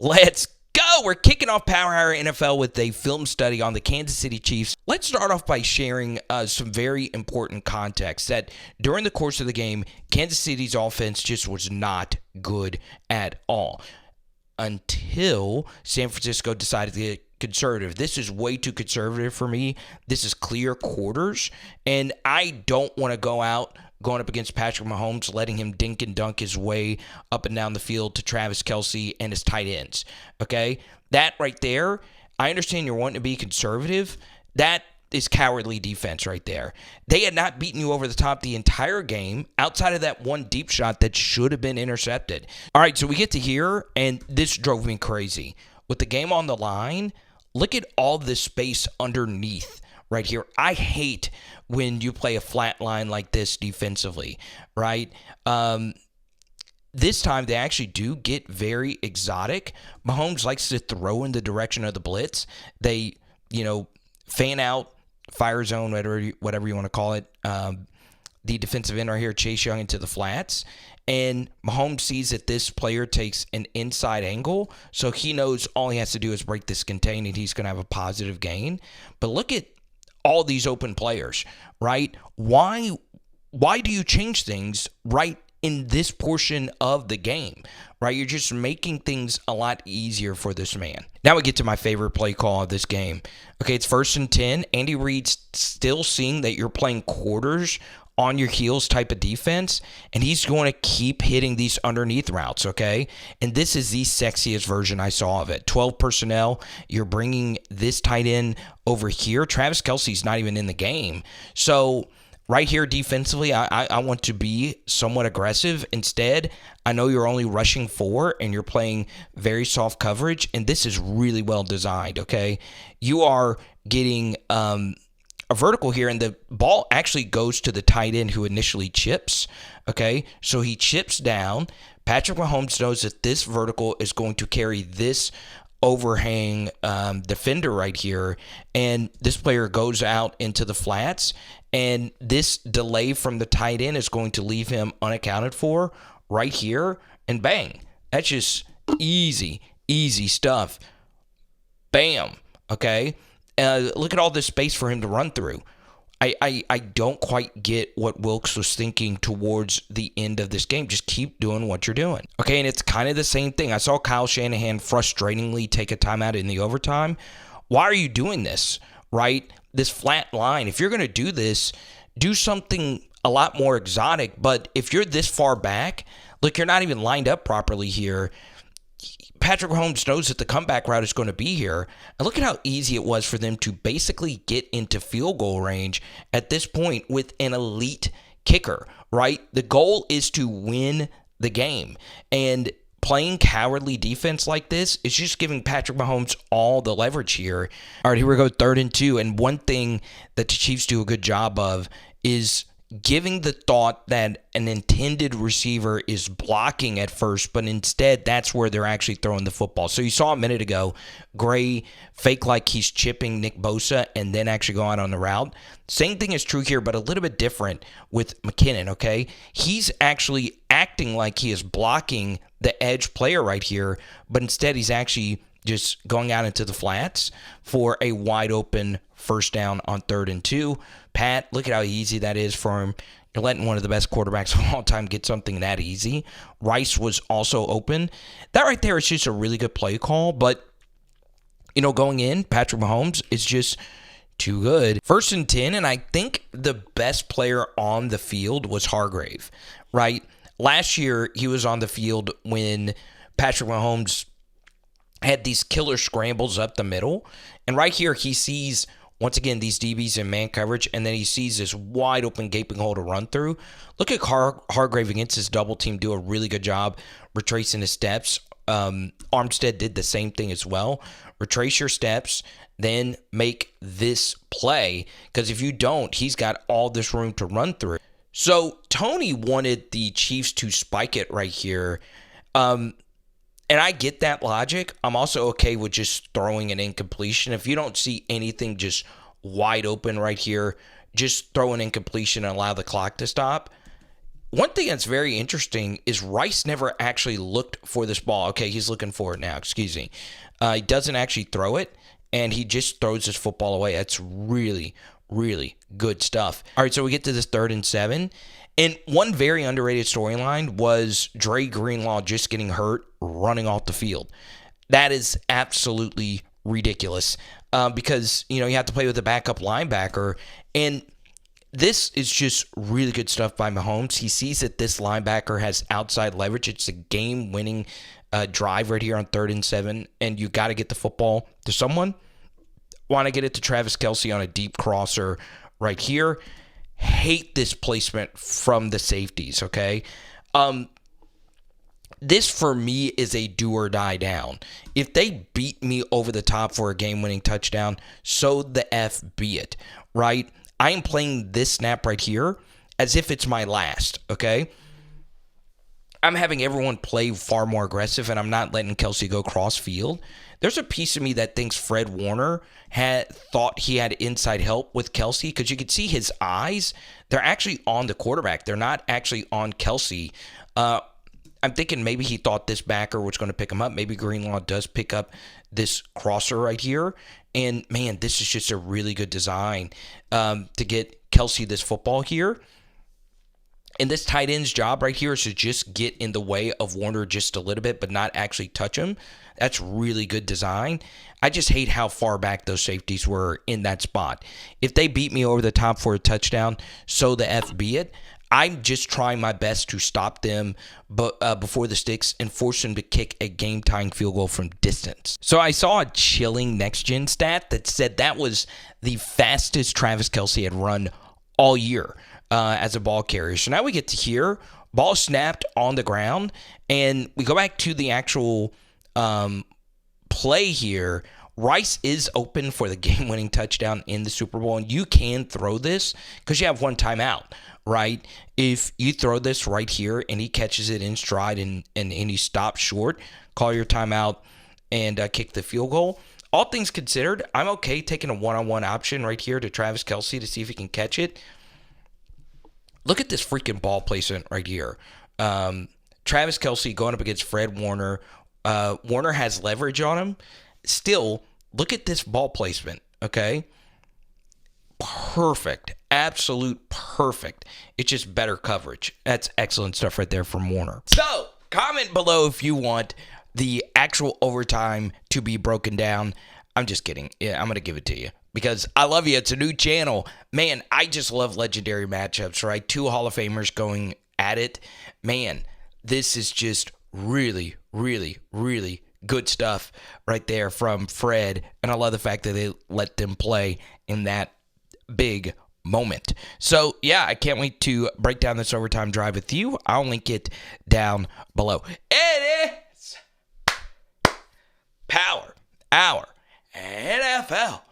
Let's go. We're kicking off Power Hour NFL with a film study on the Kansas City Chiefs. Let's start off by sharing some very important context that during the course of the game, Kansas City's offense just was not good at all until San Francisco decided to get conservative. This is way too conservative for me. This is clear quarters, and I don't want to going up against Patrick Mahomes, letting him dink and dunk his way up and down the field to Travis Kelce and his tight ends. Okay? That right there, I understand you're wanting to be conservative. That is cowardly defense right there. They had not beaten you over the top the entire game outside of that one deep shot that should have been intercepted. All right, so we get to here, and this drove me crazy. With the game on the line, look at all this space underneath right here. I hate when you play a flat line like this defensively, right? This time they actually do get very exotic. Mahomes likes to throw in the direction of the blitz. They, fan out, fire zone, whatever you want to call it. The defensive end right here, Chase Young, into the flats. And Mahomes sees that this player takes an inside angle, so he knows all he has to do is break this contain and he's going to have a positive gain. But look at all these open players, right? Why do you change things right in this portion of the game, right? You're just making things a lot easier for this man. Now we get to my favorite play call of this game. Okay, it's 1st and 10. Andy Reid's still seeing that you're playing quarters on your heels type of defense, and he's going to keep hitting these underneath routes, okay? And this is the sexiest version I saw of it. 12 personnel, you're bringing this tight end over here. Travis Kelce's not even in the game. So right here defensively, I want to be somewhat aggressive. Instead, I know you're only rushing 4 and you're playing very soft coverage, and this is really well designed, okay? You are getting a vertical here, and the ball actually goes to the tight end who initially chips, okay? So he chips down. Patrick Mahomes knows that this vertical is going to carry this overhang defender right here, and this player goes out into the flats, and this delay from the tight end is going to leave him unaccounted for right here, and bang. That's just easy stuff. Bam, okay? Look at all this space for him to run through. I don't quite get what Wilks was thinking towards the end of this game. Just keep doing what you're doing. Okay, and it's kind of the same thing. I saw Kyle Shanahan frustratingly take a timeout in the overtime. Why are you doing this, right? This flat line. If you're going to do this, do something a lot more exotic. But if you're this far back, look, you're not even lined up properly here. Patrick Mahomes knows that the comeback route is going to be here. And look at how easy it was for them to basically get into field goal range at this point with an elite kicker, right? The goal is to win the game. And playing cowardly defense like this is just giving Patrick Mahomes all the leverage here. All right, here we go, 3rd and 2. And one thing that the Chiefs do a good job of is giving the thought that an intended receiver is blocking at first, but instead that's where they're actually throwing the football. So you saw a minute ago, Gray fake like he's chipping Nick Bosa and then actually go out on the route. Same thing is true here, but a little bit different with McKinnon, okay? He's actually acting like he is blocking the edge player right here, but instead he's actually just going out into the flats for a wide open first down on 3rd and 2. Pat, look at how easy that is for him. You're letting one of the best quarterbacks of all time get something that easy. Rice was also open. That right there is just a really good play call, but going in, Patrick Mahomes is just too good. 1st and 10, and I think the best player on the field was Hargrave, right? Last year, he was on the field when Patrick Mahomes had these killer scrambles up the middle. And right here, he sees, once again, these DBs in man coverage, and then he sees this wide open gaping hole to run through. Look at Hargrave against his double team do a really good job retracing his steps. Armstead did the same thing as well. Retrace your steps, then make this play, because if you don't, he's got all this room to run through. So Tony wanted the Chiefs to spike it right here. And I get that logic. I'm also okay with just throwing an incompletion. If you don't see anything just wide open right here, just throw an incompletion and allow the clock to stop. one thing that's very interesting is Rice never actually looked for this ball. Okay, he's looking for it now. Excuse me. He doesn't actually throw it, and he just throws his football away. That's really, really good stuff. All right, so we get to this 3rd and 7. And one very underrated storyline was Dre Greenlaw just getting hurt, running off the field. That is absolutely ridiculous because, you have to play with a backup linebacker. And this is just really good stuff by Mahomes. He sees that this linebacker has outside leverage. It's a game-winning drive right here on 3rd and 7, and you got to get the football to someone. Want to get it to Travis Kelce on a deep crosser right here. Hate this placement from the safeties, okay? This, for me, is a do-or-die down. If they beat me over the top for a game-winning touchdown, so the F be it, right? I am playing this snap right here as if it's my last, okay? I'm having everyone play far more aggressive, and I'm not letting Kelce go cross-field. There's a piece of me that thinks Fred Warner thought he had inside help with Kelce because you could see his eyes. They're actually on the quarterback. They're not actually on Kelce. I'm thinking maybe he thought this backer was going to pick him up. Maybe Greenlaw does pick up this crosser right here. And, man, this is just a really good design to get Kelce this football here. And this tight end's job right here is to just get in the way of Warner just a little bit, but not actually touch him. That's really good design. I just hate how far back those safeties were in that spot. If they beat me over the top for a touchdown, so the F be it. I'm just trying my best to stop them before the sticks and force them to kick a game-tying field goal from distance. So I saw a chilling next-gen stat that said that was the fastest Travis Kelce had run all year as a ball carrier. So now we get to here, ball snapped on the ground, and we go back to the actual play here. Rice is open for the game-winning touchdown in the Super Bowl, and you can throw this because you have one timeout, right? If you throw this right here and he catches it in stride and he stops short, call your timeout and kick the field goal. All things considered, I'm okay taking a one-on-one option right here to Travis Kelce to see if he can catch it. Look at this freaking ball placement right here. Travis Kelce going up against Fred Warner. Warner has leverage on him. Still, look at this ball placement, okay? Perfect. Absolute perfect. It's just better coverage. That's excellent stuff right there from Warner. So, comment below if you want the actual overtime to be broken down. I'm just kidding. Yeah, I'm going to give it to you because I love you. It's a new channel. Man, I just love legendary matchups, right? 2 Hall of Famers going at it. Man, this is just really, really, really good stuff right there from Fred. And I love the fact that they let them play in that big moment. So, yeah, I can't wait to break down this overtime drive with you. I'll link it down below. It is Power Hour NFL.